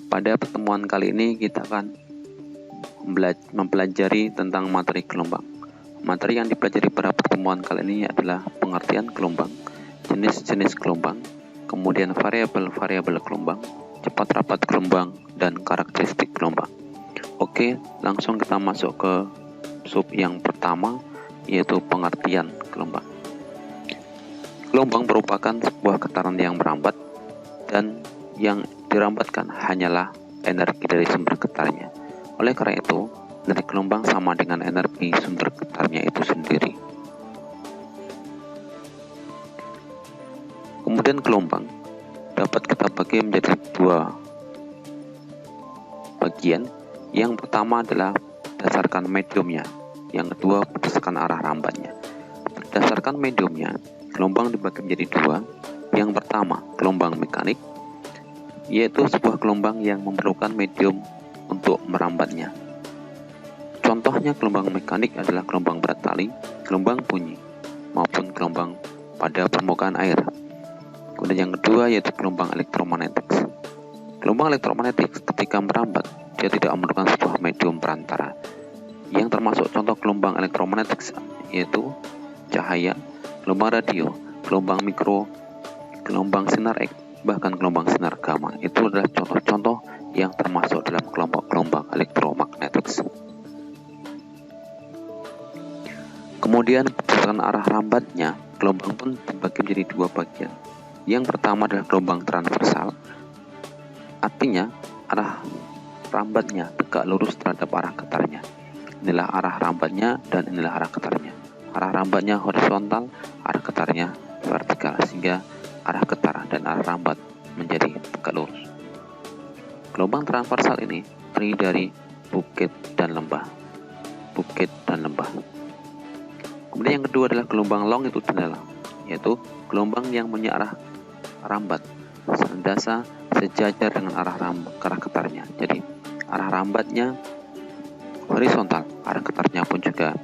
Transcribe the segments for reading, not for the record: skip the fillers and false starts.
Pada pertemuan kali ini kita akan mempelajari tentang materi gelombang. Materi yang dipelajari pada pertemuan kali ini adalah pengertian gelombang, jenis-jenis gelombang, kemudian variabel-variabel gelombang, cepat rapat gelombang, dan karakteristik gelombang. Oke, langsung kita masuk ke sub yang pertama, yaitu pengertian gelombang. Gelombang merupakan sebuah getaran yang merambat, dan yang dirambatkan hanyalah energi dari sumber getarnya. Oleh karena itu, energi gelombang sama dengan energi sumber getarnya itu sendiri. Kemudian gelombang dapat kita bagi menjadi dua bagian. Yang pertama adalah berdasarkan mediumnya, yang kedua berdasarkan arah rambatnya. Berdasarkan mediumnya, gelombang dibagi menjadi dua. Yang pertama, gelombang mekanik, yaitu sebuah gelombang yang memerlukan medium untuk merambatnya. Contohnya gelombang mekanik adalah gelombang berat tali, gelombang bunyi, maupun gelombang pada permukaan air. Kemudian yang kedua yaitu gelombang elektromagnetik. Gelombang elektromagnetik ketika merambat, dia tidak memerlukan sebuah medium perantara. Yang termasuk contoh gelombang elektromagnetik yaitu cahaya, gelombang radio, gelombang mikro, gelombang sinar X, bahkan gelombang sinar gamma. Itu adalah contoh-contoh yang termasuk dalam kelompok gelombang elektromagnetik. Kemudian berdasarkan arah rambatnya, gelombang pun dibagi menjadi dua bagian. Yang pertama adalah gelombang transversal, artinya arah rambatnya tegak lurus terhadap arah getarnya. Inilah arah rambatnya dan inilah arah getarnya. Arah rambatnya horizontal, arah getarnya vertikal, sehingga arah getar dan arah rambat menjadi tegak lurus. Gelombang transversal ini terdiri dari bukit dan lembah. Bukit dan lembah. Kemudian yang kedua adalah gelombang longitudinal, yaitu gelombang yang punya arah rambat senantiasa sejajar dengan arah getarnya. Jadi arah rambatnya horizontal, arah getarnya pun juga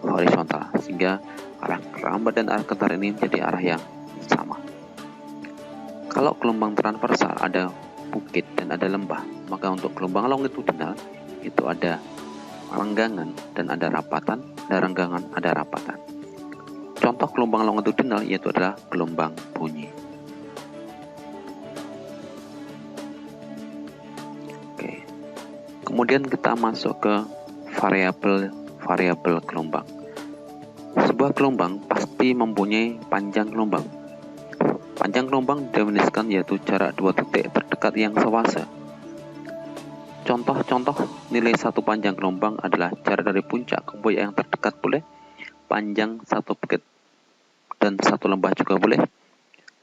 horizontal, sehingga arah rambat dan arah getar ini menjadi arah yang sama. Kalau gelombang transversal ada bukit dan ada lembah, maka untuk gelombang longitudinal itu ada renggangan dan ada rapatan, ada renggangan, ada rapatan. Contoh gelombang longitudinal yaitu adalah gelombang bunyi. Oke. Kemudian kita masuk ke variabel gelombang. Sebuah gelombang pasti mempunyai panjang gelombang. Panjang gelombang didefinisikan yaitu jarak dua titik terdekat yang sewase. Contoh-contoh nilai satu panjang gelombang adalah jarak dari puncak ke puncak yang terdekat boleh, panjang satu bukit dan satu lembah juga boleh,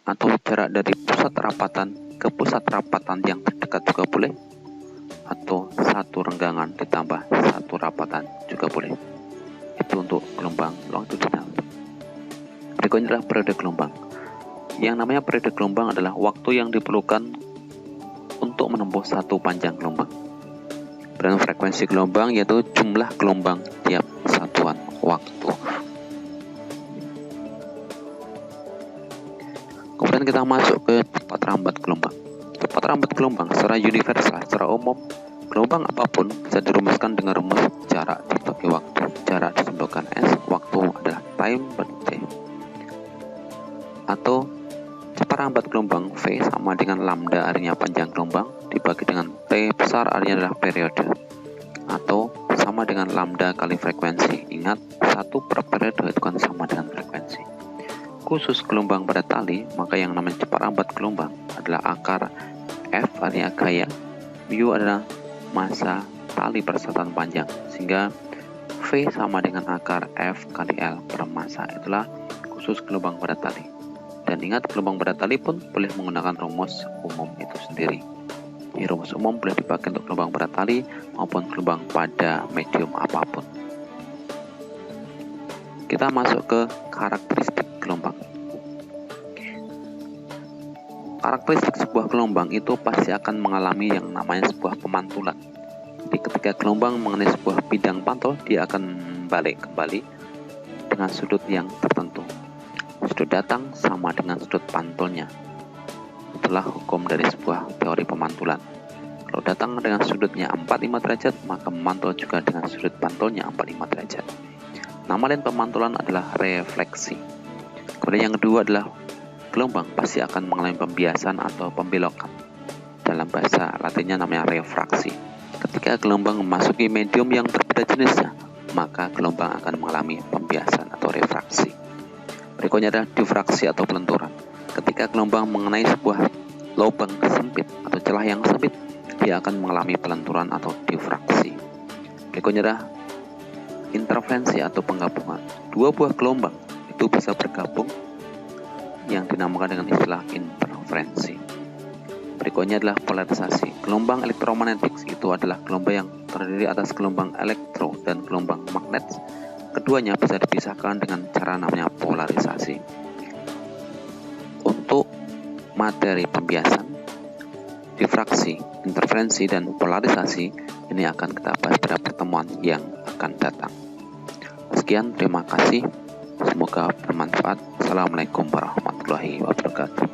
atau jarak dari pusat rapatan ke pusat rapatan yang terdekat juga boleh, atau satu renggangan ditambah satu rapatan juga boleh. Itu untuk gelombang longitudinal. Berikutnya adalah periode gelombang. Yang namanya periode gelombang adalah waktu yang diperlukan untuk menempuh satu panjang gelombang. Dan frekuensi gelombang yaitu jumlah gelombang tiap satuan waktu. Kemudian kita masuk ke cepat rambat gelombang. Cepat rambat gelombang secara universal, secara umum, gelombang apapun bisa dirumuskan dengan rumus jarak dibagi waktu. Jarak disebutkan S, waktu adalah time per T. Atau cepat rambat gelombang V sama dengan lambda artinya panjang gelombang dibagi dengan T besar artinya adalah periode. Atau sama dengan lambda kali frekuensi. Ingat, satu per periode itu kan sama dengan frekuensi. Khusus gelombang pada tali, maka yang namanya cepat rambat gelombang adalah akar F artinya gaya, mu adalah massa tali persatuan panjang, sehingga V sama dengan akar F kali L per massa. Itulah khusus gelombang pada tali. Dan ingat, gelombang pada tali pun boleh menggunakan rumus umum itu sendiri. Rumus umum boleh dipakai untuk gelombang pada tali maupun gelombang pada medium apapun. Kita masuk ke karakteristik gelombang. Karakteristik sebuah gelombang itu pasti akan mengalami yang namanya sebuah pemantulan. Jadi ketika gelombang mengenai sebuah bidang pantul, dia akan balik kembali dengan sudut yang tertentu. Sudut datang sama dengan sudut pantulnya. Itulah hukum dari sebuah teori pemantulan. Kalau Kalau datang dengan sudutnya 45 derajat, maka memantul juga dengan sudut pantulnya 45 derajat. Nama lain pemantulan adalah refleksi. Kemudian yang kedua adalah gelombang pasti akan mengalami pembiasan atau pembelokan. Dalam bahasa Latinnya namanya refraksi. Ketika gelombang memasuki medium yang berbeda jenisnya, maka gelombang akan mengalami pembiasan atau refraksi. Berikutnya adalah difraksi atau pelenturan. Ketika gelombang mengenai sebuah lubang sempit atau celah yang sempit, dia akan mengalami pelenturan atau difraksi. Berikutnya adalah interferensi atau penggabungan. Dua buah gelombang itu bisa bergabung yang dinamakan dengan istilah interferensi. Berikutnya adalah polarisasi. Gelombang elektromagnetik itu adalah gelombang yang terdiri atas gelombang elektro dan gelombang magnet. Keduanya bisa dipisahkan dengan cara namanya polarisasi. Untuk materi pembiasan, difraksi, interferensi, dan polarisasi ini akan kita bahas pada pertemuan yang akan datang. Sekian, terima kasih. Semoga bermanfaat. Assalamualaikum warahmatullahi wabarakatuh.